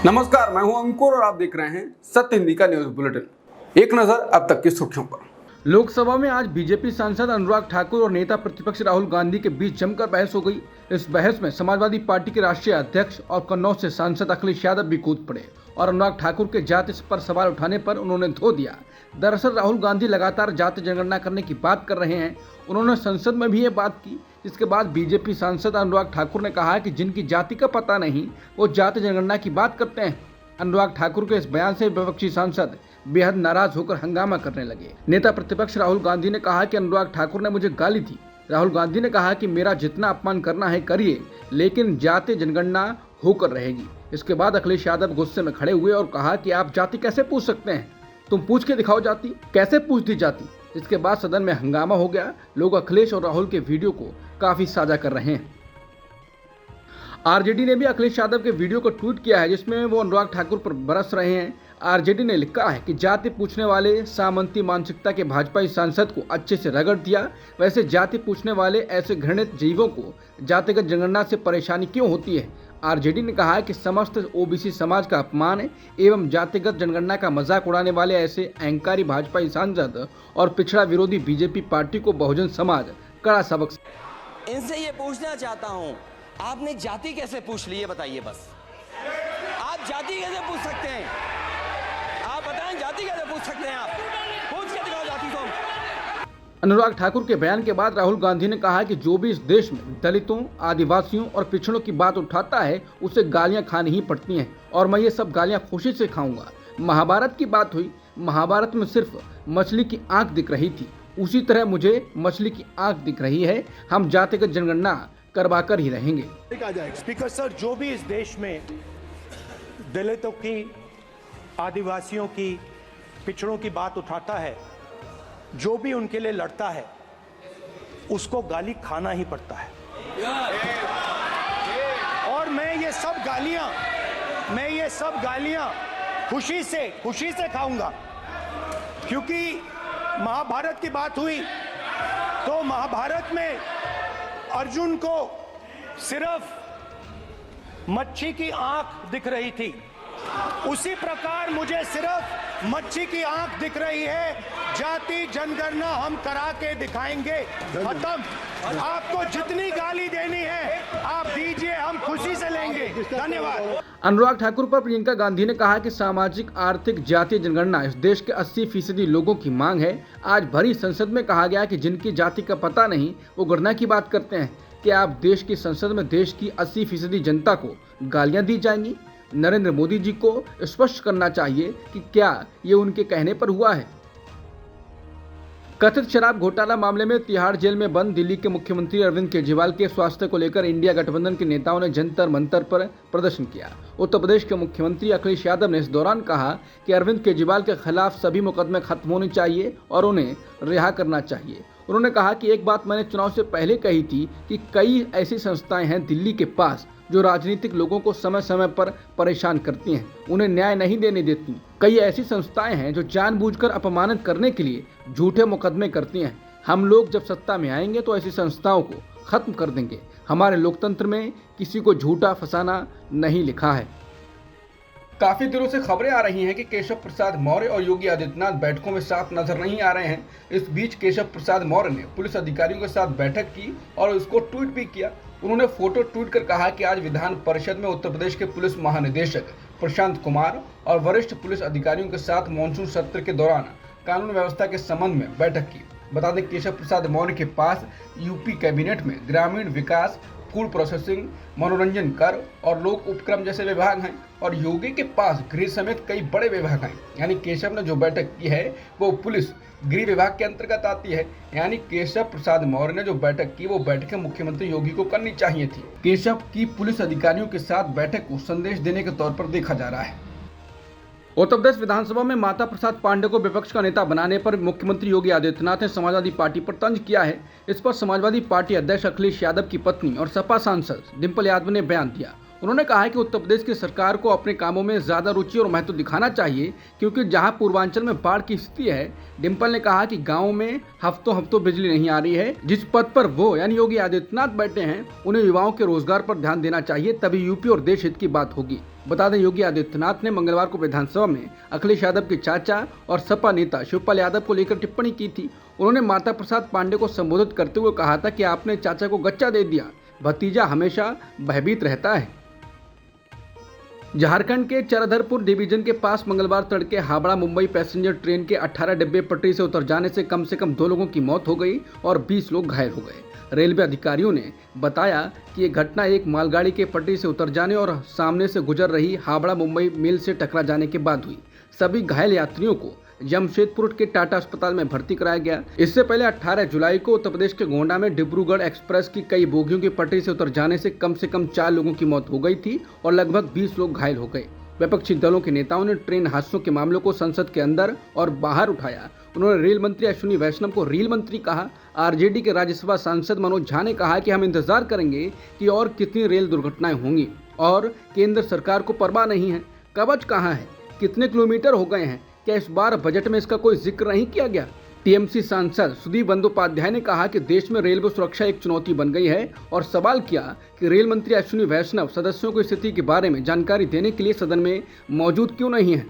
नमस्कार, मैं हूं अंकुर और आप देख रहे हैं सत्य हिंदी का न्यूज बुलेटिन। एक नजर अब तक की सुर्खियों पर। लोकसभा में आज बीजेपी सांसद अनुराग ठाकुर और नेता प्रतिपक्ष राहुल गांधी के बीच जमकर बहस हो गई। इस बहस में समाजवादी पार्टी के राष्ट्रीय अध्यक्ष और कन्नौज से सांसद अखिलेश यादव भी कूद पड़े और अनुराग ठाकुर के जाति पर सवाल उठाने पर उन्होंने धो दिया। दरअसल राहुल गांधी लगातार जाति जनगणना करने की बात कर रहे हैं। उन्होंने संसद में भी ये बात की, जिसके बाद बीजेपी सांसद अनुराग ठाकुर ने कहा कि जिनकी जाति का पता नहीं वो जाति जनगणना की बात करते हैं। अनुराग ठाकुर के इस बयान से विपक्षी सांसद बेहद नाराज होकर हंगामा करने लगे। नेता प्रतिपक्ष राहुल गांधी ने कहा कि अनुराग ठाकुर ने मुझे गाली दी। राहुल गांधी ने कहा कि मेरा जितना अपमान करना है करिए, लेकिन जाति जनगणना होकर रहेगी। इसके बाद अखिलेश यादव गुस्से में खड़े हुए और कहा कि आप जाति कैसे पूछ सकते हैं, तुम पूछ के दिखाओ जाति, कैसे पूछ दी जाति। इसके बाद सदन में हंगामा हो गया। लोग अखिलेश और राहुल के वीडियो को काफी साझा कर रहे हैं। आरजेडी ने भी अखिलेश यादव के वीडियो को ट्वीट किया है, जिसमें वो अनुराग ठाकुर पर बरस रहे हैं। आरजेडी ने लिखा है कि जाति पूछने वाले सामंती मानसिकता के भाजपाई सांसद को अच्छे से रगड़ दिया। वैसे जाति पूछने वाले ऐसे घृणित जीवों को जातिगत जनगणना से परेशानी क्यों होती है। आरजेडी ने कहा है कि समस्त ओबीसी समाज का अपमान है एवं जातिगत जनगणना का मजाक उड़ाने वाले ऐसे अहंकारी भाजपाई सांसद और पिछड़ा विरोधी बीजेपी पार्टी को बहुजन समाज कड़ा सबक। इनसे ये पूछना चाहता हूं, आपने जाति कैसे पूछ ली, ये बताइए बस। आप जाति कैसे पूछ सकते हैं? आप बताएं, जाति कैसे पूछ सकते हैं? आप पूछ के दिखाओ जाति को। अनुराग ठाकुर के बयान के बाद राहुल गांधी ने कहा कि जो भी इस देश में दलितों, आदिवासियों और पिछड़ों की बात उठाता है उसे गालियां खानी ही पड़ती हैं और मैं ये सब गालियां खुशी से खाऊंगा। महाभारत की बात हुई, महाभारत में सिर्फ मछली की आंख दिख रही थी, उसी तरह मुझे मछली की आंख दिख रही है। हम जातिगत जनगणना करवाकर ही रहेंगे। स्पीकर सर, जो भी इस देश में दलितों की, आदिवासियों की, पिछड़ों की बात उठाता है, जो भी उनके लिए लड़ता है, उसको गाली खाना ही पड़ता है। और मैं ये सब गालियां खुशी से खाऊंगा, क्योंकि महाभारत की बात हुई तो महाभारत में अर्जुन को सिर्फ मच्छी की आंख दिख रही थी, उसी प्रकार मुझे सिर्फ मच्छी की आंख दिख रही है। जाति जनगणना हम करा के दिखाएंगे। खत्म। आपको जितनी गाली देनी है आप दीजिए, हम खुशी से लेंगे। धन्यवाद। अनुराग ठाकुर पर प्रियंका गांधी ने कहा कि सामाजिक आर्थिक जातीय जनगणना इस देश के 80% लोगों की मांग है। आज भरी संसद में कहा गया कि जिनकी जाति का पता नहीं वो गणना की बात करते हैं। क्या आप देश की संसद में देश की 80% जनता को गालियां दी जाएंगी? नरेंद्र मोदी जी को स्पष्ट करना चाहिए कि क्या ये उनके कहने पर हुआ है। कथित शराब घोटाला मामले में तिहाड़ जेल में बंद दिल्ली के मुख्यमंत्री अरविंद केजरीवाल के स्वास्थ्य को लेकर इंडिया गठबंधन के नेताओं ने जंतर मंतर पर प्रदर्शन किया। उत्तर प्रदेश के मुख्यमंत्री अखिलेश यादव ने इस दौरान कहा कि अरविंद केजरीवाल के खिलाफ सभी मुकदमे खत्म होने चाहिए और उन्हें रिहा करना चाहिए। उन्होंने कहा कि एक बात मैंने चुनाव से पहले कही थी कि कई ऐसी संस्थाएं हैं दिल्ली के पास जो राजनीतिक लोगों को समय समय पर परेशान करती हैं, उन्हें न्याय नहीं देने देती। कई ऐसी संस्थाएं हैं जो जानबूझकर अपमानित करने के लिए झूठे मुकदमे करती हैं। हम लोग जब सत्ता में आएंगे तो ऐसी संस्थाओं को खत्म कर देंगे। हमारे लोकतंत्र में किसी को झूठा फंसाना नहीं लिखा है। काफी दिनों से खबरें आ रही हैं कि केशव प्रसाद मौर्य और योगी आदित्यनाथ बैठकों में साथ नजर नहीं आ रहे हैं। इस बीच केशव प्रसाद मौर्य ने पुलिस अधिकारियों के साथ बैठक की और उसको ट्वीट भी किया। उन्होंने फोटो ट्वीट कर कहा कि आज विधान परिषद में उत्तर प्रदेश के पुलिस महानिदेशक प्रशांत कुमार और वरिष्ठ पुलिस अधिकारियों के साथ मानसून सत्र के दौरान कानून व्यवस्था के संबंध में बैठक की। बता दें, केशव प्रसाद मौर्य के पास यूपी कैबिनेट में ग्रामीण विकास, फूड प्रोसेसिंग, मनोरंजन कर और लोक उपक्रम जैसे विभाग हैं और योगी के पास गृह समेत कई बड़े विभाग हैं। यानी केशव ने जो बैठक की है वो पुलिस गृह विभाग के अंतर्गत आती है। यानी केशव प्रसाद मौर्य ने जो बैठक की वो बैठक मुख्यमंत्री योगी को करनी चाहिए थी। केशव की पुलिस अधिकारियों के साथ बैठक को संदेश देने के तौर पर देखा जा रहा है। उत्तर प्रदेश विधानसभा में माता प्रसाद पांडे को विपक्ष का नेता बनाने पर मुख्यमंत्री योगी आदित्यनाथ ने समाजवादी पार्टी पर तंज किया है। इस पर समाजवादी पार्टी अध्यक्ष अखिलेश यादव की पत्नी और सपा सांसद डिंपल यादव ने बयान दिया। उन्होंने कहा है कि उत्तर प्रदेश की सरकार को अपने कामों में ज्यादा रुचि और महत्व दिखाना चाहिए, क्योंकि जहां पूर्वांचल में बाढ़ की स्थिति है। डिम्पल ने कहा कि गाँव में हफ्तों हफ्तों बिजली नहीं आ रही है। जिस पद पर वो यानी योगी आदित्यनाथ बैठे हैं, उन्हें युवाओं के रोजगार पर ध्यान देना चाहिए, तभी यूपी और देश हित की बात होगी। बता दें, योगी आदित्यनाथ ने मंगलवार को विधानसभा में अखिलेश यादव के चाचा और सपा नेता शिवपाल यादव को लेकर टिप्पणी की थी। उन्होंने माता प्रसाद पांडे को संबोधित करते हुए कहा था कि आपने चाचा को गच्चा दे दिया, भतीजा हमेशा भयभीत रहता है। झारखंड के चरधरपुर डिवीजन के पास मंगलवार तड़के हावड़ा मुंबई पैसेंजर ट्रेन के 18 डिब्बे पटरी से उतर जाने से कम 2 लोगों की मौत हो गई और 20 लोग घायल हो गए। रेलवे अधिकारियों ने बताया कि ये घटना एक मालगाड़ी के पटरी से उतर जाने और सामने से गुजर रही हावड़ा मुंबई मेल से टकरा जाने के बाद हुई। सभी घायल यात्रियों को जमशेदपुर के टाटा अस्पताल में भर्ती कराया गया। इससे पहले 18 जुलाई को उत्तर प्रदेश के गोंडा में डिब्रूगढ़ एक्सप्रेस की कई बोगियों की पटरी से उतर जाने से कम 4 लोगों की मौत हो गई थी और लगभग 20 लोग घायल हो गए। विपक्षी दलों के नेताओं ने ट्रेन हादसों के मामलों को संसद के अंदर और बाहर उठाया। उन्होंने रेल मंत्री अश्विनी वैष्णव को रेल मंत्री कहा। आरजेडी के राज्यसभा सांसद मनोज झा ने कहा कि हम इंतजार करेंगे कि और कितनी रेल दुर्घटनाएं होंगी और केंद्र सरकार को परवाह नहीं है। कवच कहाँ है, कितने किलोमीटर हो गए हैं, क्या इस बार बजट में इसका कोई जिक्र नहीं किया गया? टीएमसी सांसद सुदीप बंदोपाध्याय ने कहा कि देश में रेलवे सुरक्षा एक चुनौती बन गई है और सवाल किया कि रेल मंत्री अश्विनी वैष्णव सदस्यों को स्थिति के बारे में जानकारी देने के लिए सदन में मौजूद क्यों नहीं है।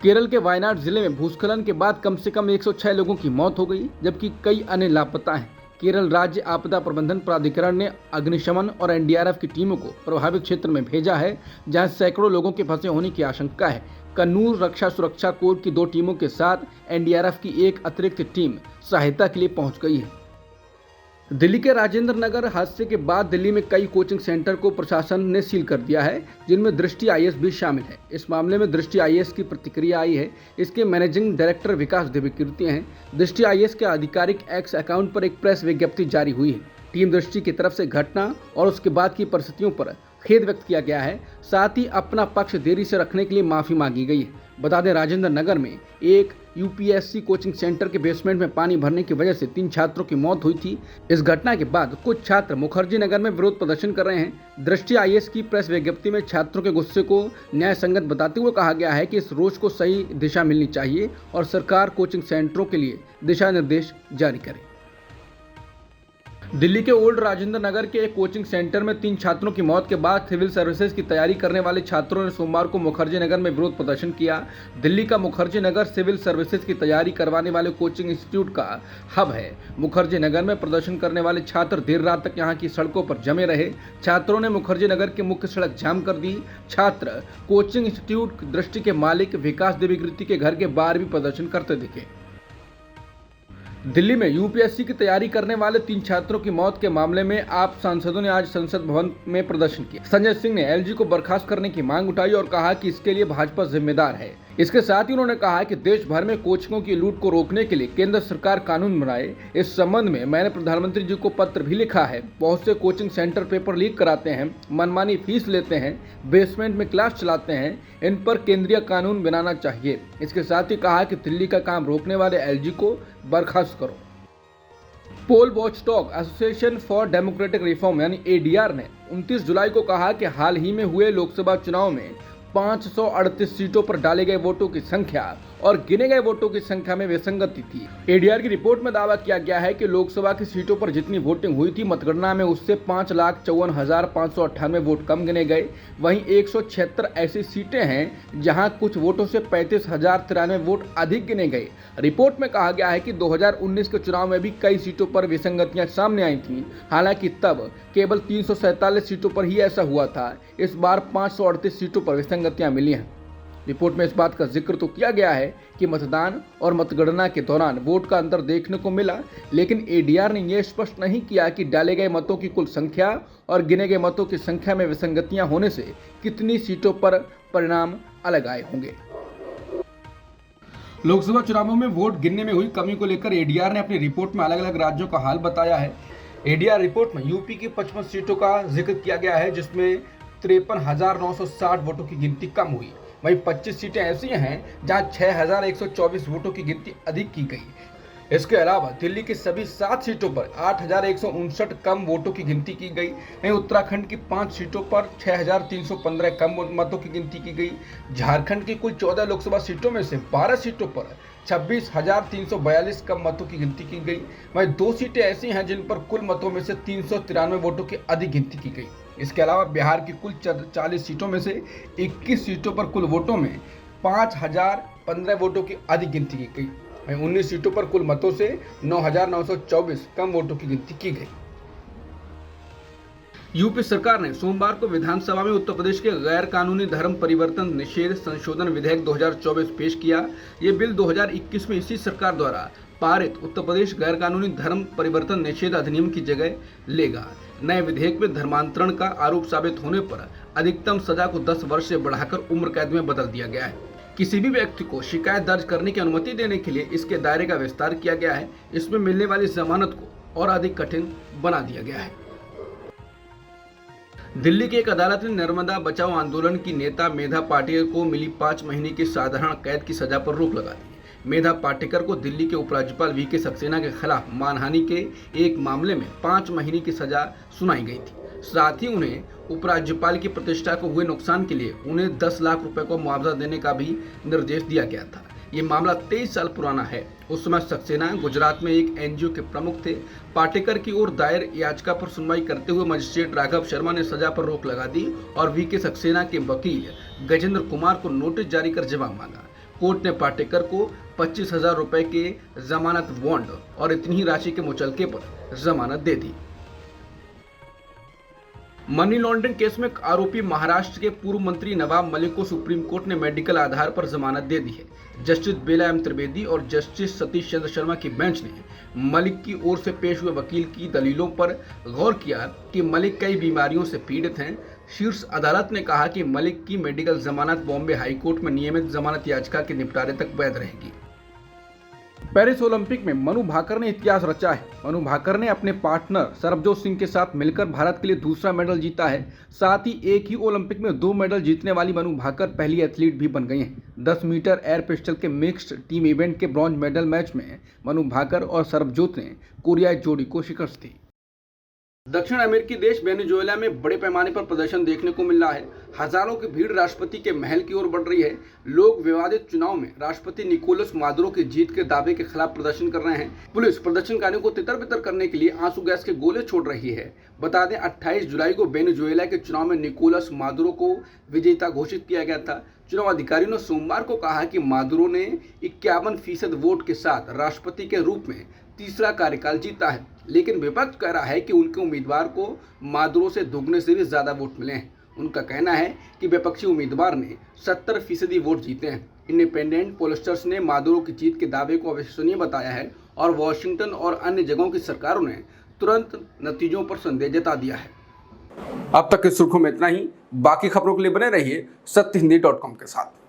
केरल के वायनाड जिले में भूस्खलन के बाद कम 106 लोगों की मौत हो गई, जबकि कई अन्य लापता हैं। केरल राज्य आपदा प्रबंधन प्राधिकरण ने अग्निशमन और एनडीआरएफ की टीमों को प्रभावित क्षेत्र में भेजा है, जहां सैकड़ों लोगों के फंसे होने की आशंका है। कन्नूर रक्षा सुरक्षा कोर की 2 टीमों के साथ एनडीआरएफ की एक अतिरिक्त टीम सहायता के लिए पहुंच गई है। दिल्ली के राजेंद्र नगर हादसे के बाद दिल्ली में कई कोचिंग सेंटर को प्रशासन ने सील कर दिया है, जिनमें दृष्टि आईएएस भी शामिल है। इस मामले में दृष्टि आईएएस की प्रतिक्रिया आई है। इसके मैनेजिंग डायरेक्टर विकास दिव्यकीर्ति हैं। दृष्टि आईएएस के आधिकारिक एक्स अकाउंट पर एक प्रेस विज्ञप्ति जारी हुई है। टीम दृष्टि की तरफ से घटना और उसके बाद की परिस्थितियों पर खेद व्यक्त किया गया है। साथ ही अपना पक्ष देरी से रखने के लिए माफी मांगी गई है। बता दें, राजेंद्र नगर में एक यूपीएससी कोचिंग सेंटर के बेसमेंट में पानी भरने की वजह से 3 छात्रों की मौत हुई थी। इस घटना के बाद कुछ छात्र मुखर्जी नगर में विरोध प्रदर्शन कर रहे हैं। दृष्टि आईएएस की प्रेस विज्ञप्ति में छात्रों के गुस्से को न्याय संगत बताते हुए कहा गया है कि इस रोष को सही दिशा मिलनी चाहिए और सरकार कोचिंग सेंटरों के लिए दिशा निर्देश जारी करे। दिल्ली के ओल्ड राजेंद्र नगर के एक कोचिंग सेंटर में 3 छात्रों की मौत के बाद सिविल सर्विसेज की तैयारी करने वाले छात्रों ने सोमवार को मुखर्जी नगर में विरोध प्रदर्शन किया। दिल्ली का मुखर्जी नगर सिविल सर्विसेज की तैयारी करवाने वाले कोचिंग इंस्टीट्यूट का हब है। मुखर्जी नगर में प्रदर्शन करने वाले छात्र देर रात तक यहां की सड़कों पर जमे रहे। छात्रों ने मुखर्जी नगर की मुख्य सड़क जाम कर दी। छात्र कोचिंग इंस्टीट्यूट दृष्टि के मालिक विकास दिव्यकीर्ति के घर के बाहर भी प्रदर्शन करते दिखे। दिल्ली में यूपीएससी की तैयारी करने वाले 3 छात्रों की मौत के मामले में आप सांसदों ने आज संसद भवन में प्रदर्शन किया। संजय सिंह ने एलजी को बर्खास्त करने की मांग उठाई और कहा कि इसके लिए भाजपा जिम्मेदार है। इसके साथ ही उन्होंने कहा कि देश भर में कोचिंगों की लूट को रोकने के लिए केंद्र सरकार कानून बनाए। इस संबंध में मैंने प्रधानमंत्री जी को पत्र भी लिखा है। बहुत से कोचिंग सेंटर पेपर लीक कराते हैं, मनमानी फीस लेते हैं, बेसमेंट में क्लास चलाते हैं। इन पर केंद्रीय कानून बनाना चाहिए। इसके साथ ही कहा कि दिल्ली का काम रोकने वाले एलजी को बर्खास्त करो। Poll watchdog association for democratic reform यानी एडीआर ने 29 जुलाई को कहा कि हाल ही में हुए लोकसभा चुनाव में 538 सीटों पर डाले गए वोटों की संख्या और गिने गए वोटों की संख्या में विसंगति थी। एडीआर की रिपोर्ट में दावा किया गया है कि लोकसभा की सीटों पर जितनी वोटिंग हुई थी मतगणना में उससे 5,54,598 वोट कम गिने गए। वहीं 176 ऐसी सीटें हैं जहां कुछ वोटों से 35,093 वोट अधिक गिने गए। रिपोर्ट में कहा गया है कि 2019 के चुनाव में भी कई सीटों पर विसंगतियां सामने आई थीं। हालांकि तब केवल 347 सीटों पर ही ऐसा हुआ था। इस बार 538 सीटों पर विसंगतियां मिली हैं। रिपोर्ट में इस बात का जिक्र तो किया गया है कि मतदान और मतगणना के दौरान वोट का अंतर देखने को मिला, लेकिन एडीआर ने यह स्पष्ट नहीं किया कि डाले गए मतों की कुल संख्या और गिने गए मतों की संख्या में विसंगतियां होने से कितनी सीटों पर परिणाम अलग आए होंगे। लोकसभा चुनावों में वोट गिनने में हुई कमी को लेकर एडीआर ने अपनी रिपोर्ट में अलग अलग राज्यों का हाल बताया है। एडीआर रिपोर्ट में यूपी की 55 सीटों का जिक्र किया गया है, जिसमें 53,960 वोटों की गिनती कम हुई। वहीं 25 सीटें ऐसी हैं जहां 6,124 वोटों की गिनती अधिक की गई। इसके अलावा दिल्ली की सभी 7 सीटों पर 8,159 कम वोटों की गिनती की गई। वहीं उत्तराखंड की 5 सीटों पर 6,315 कम मतों की गिनती की गई। झारखंड की कुल 14 लोकसभा सीटों में से 12 सीटों पर 26,342 कम मतों की गिनती की गई। वहीं 2 सीटें ऐसी हैं जिन पर कुल मतों में से 393 वोटों की अधिक गिनती की गई। इसके अलावा बिहार की कुल 40 सीटों में से 21 सीटों पर कुल वोटों में 5,015 वोटों की अधिक गिनती की गई। वहीं 19 सीटों पर कुल मतों से 9,924 कम वोटों की गिनती की गई। यूपी सरकार ने सोमवार को विधानसभा में उत्तर प्रदेश के गैर कानूनी धर्म परिवर्तन निषेध संशोधन विधेयक 2024 पेश किया। ये बिल 2021 में इसी सरकार द्वारा पारित उत्तर प्रदेश गैर कानूनी धर्म परिवर्तन निषेध अधिनियम की जगह लेगा। नए विधेयक में धर्मांतरण का आरोप साबित होने पर अधिकतम सजा को 10 वर्ष से बढ़ाकर उम्र कैद में बदल दिया गया है। किसी भी व्यक्ति को शिकायत दर्ज करने की अनुमति देने के लिए इसके दायरे का विस्तार किया गया है। इसमें मिलने वाली जमानत को और अधिक कठिन बना दिया गया है। दिल्ली की एक अदालत ने नर्मदा बचाओ आंदोलन की नेता मेधा पाटेकर को मिली 5 महीने की साधारण कैद की सजा पर रोक लगा दी। मेधा पाटेकर को दिल्ली के उपराज्यपाल वीके सक्सेना के खिलाफ मानहानि के एक मामले में 5 महीने की सजा सुनाई गई थी। साथ ही उन्हें उपराज्यपाल की प्रतिष्ठा को हुए नुकसान के लिए उन्हें 10 लाख रुपए को मुआवजा देने का भी निर्देश दिया गया था। ये मामला 23 साल पुराना है। उस समय सक्सेना गुजरात में एक एनजीओ के प्रमुख थे। पाटेकर की ओर दायर याचिका पर सुनवाई करते हुए मजिस्ट्रेट राघव शर्मा ने सजा पर रोक लगा दी और वीके सक्सेना के वकील गजेंद्र कुमार को नोटिस जारी कर जवाब मांगा। कोर्ट ने पाटेकर को 25,000 रुपए के जमानत बॉन्ड और इतनी ही राशि के मुचलके पर जमानत दे दी। मनी लॉन्ड्रिंग केस में आरोपी महाराष्ट्र के पूर्व मंत्री नवाब मलिक को सुप्रीम कोर्ट ने मेडिकल आधार पर जमानत दे दी है। जस्टिस बेला एम त्रिवेदी और जस्टिस सतीश चंद्र शर्मा की बेंच ने मलिक की ओर से पेश हुए वकील की दलीलों पर गौर किया कि मलिक कई बीमारियों से पीड़ित हैं। शीर्ष अदालत ने कहा कि मलिक की मेडिकल जमानत बॉम्बे हाईकोर्ट में नियमित जमानत याचिका के निपटारे तक वैध रहेगी। पेरिस ओलंपिक में मनु भाकर ने इतिहास रचा है। मनु भाकर ने अपने पार्टनर सरबजोत सिंह के साथ मिलकर भारत के लिए दूसरा मेडल जीता है। साथ ही एक ही ओलंपिक में 2 मेडल जीतने वाली मनु भाकर पहली एथलीट भी बन गई हैं। 10 मीटर एयर पिस्टल के मिक्स्ड टीम इवेंट के ब्रॉन्ज मेडल मैच में मनु भाकर और सरबजोत ने कोरियाई जोड़ी को शिकस्त दी। दक्षिण अमेरिकी देश वेनेजुएला में बड़े पैमाने पर प्रदर्शन देखने को मिल रहा है। हजारों की भीड़ राष्ट्रपति के महल की ओर बढ़ रही है। लोग विवादित चुनाव में राष्ट्रपति निकोलस मादुरो की जीत के दावे के खिलाफ प्रदर्शन कर रहे हैं। पुलिस प्रदर्शनकारियों को तितर-बितर करने के लिए आंसू गैस के गोले छोड़ रही है। बता दें 28 जुलाई को वेनेजुएला के चुनाव में निकोलस मादुरो को विजेता घोषित किया गया था। चुनाव अधिकारियों ने सोमवार को कहा कि मादुरो ने 51% वोट के साथ राष्ट्रपति के रूप में तीसरा कार्यकाल जीता है, लेकिन विपक्ष कह रहा है कि उनके उम्मीदवार को मादुरो से दोगुने से भी ज्यादा वोट मिले हैं। उनका कहना है कि विपक्षी उम्मीदवार ने 70% वोट जीते हैं। इंडिपेंडेंट पोलस्टर्स ने मादुरो की जीत के दावे को अविश्वसनीय बताया है और वॉशिंगटन और अन्य जगहों की सरकारों ने तुरंत नतीजों पर संदेह जता दिया है। अब तक की सुर्खियों में इतना ही। बाकी खबरों के लिए बने रहिए सत्यहिंदी.com के साथ।